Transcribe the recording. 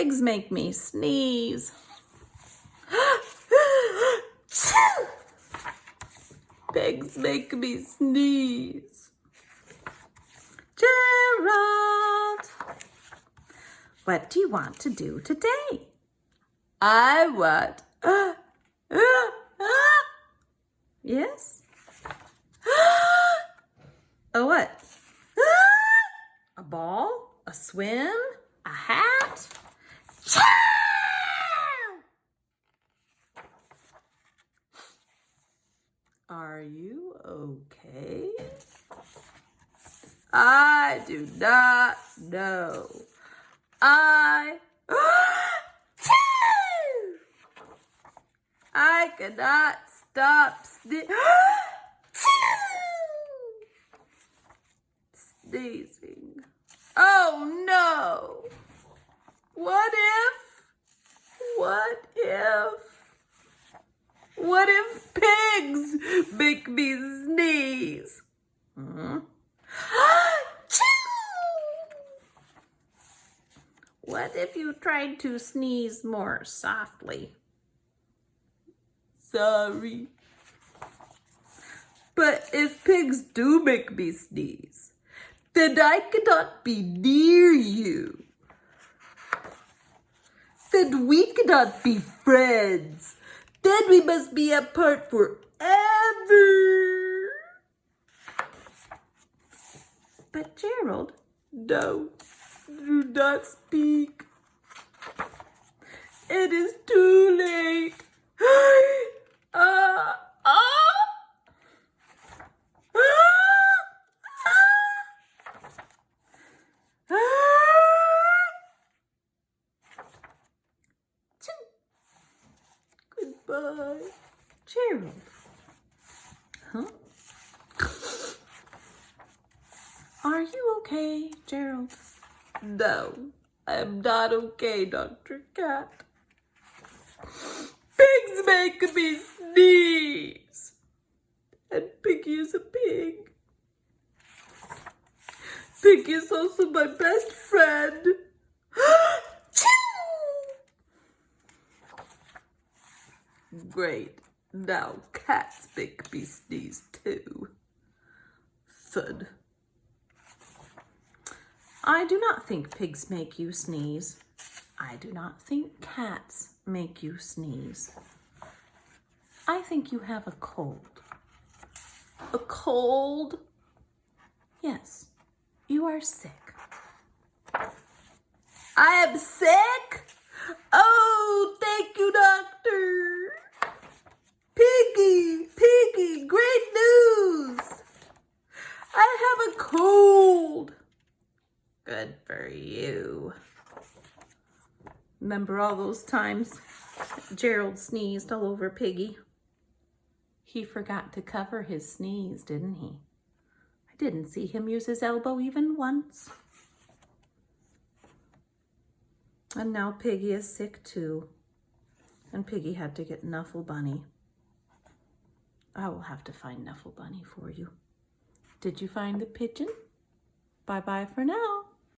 Pigs make me sneeze. Pigs make me sneeze. Gerald, what do you want to do today? I want... Yes? A what? A ball? A swim? A hat? Are you okay? I do not know. I cannot stop sneezing. Oh no! What if pigs make me sneeze? What if you tried to sneeze more softly? Sorry. But if pigs do make me sneeze, then I cannot be near you. Then we cannot be friends. Then we must be apart forever. But Gerald, no, do not speak. It is too late. Goodbye, Gerald. Huh? Are you okay, Gerald? No, I'm not okay, Dr. Cat. Pigs make me sneeze. And Piggy is a pig. Piggy is also my best friend. Great. Now cats make me sneeze too. Thud. I do not think pigs make you sneeze. I do not think cats make you sneeze. I think you have a cold. A cold? Yes, you are sick. I am sick? Oh, thank you, doctor. Piggy, great news. I have a cold. Good for you. Remember all those times Gerald sneezed all over Piggy? He forgot to cover his sneeze, didn't he? I didn't see him use his elbow even once. And now Piggy is sick too. And Piggy had to get Nuffle Bunny. I will have to find Nuffle Bunny for you. Did you find the pigeon? Bye-bye for now.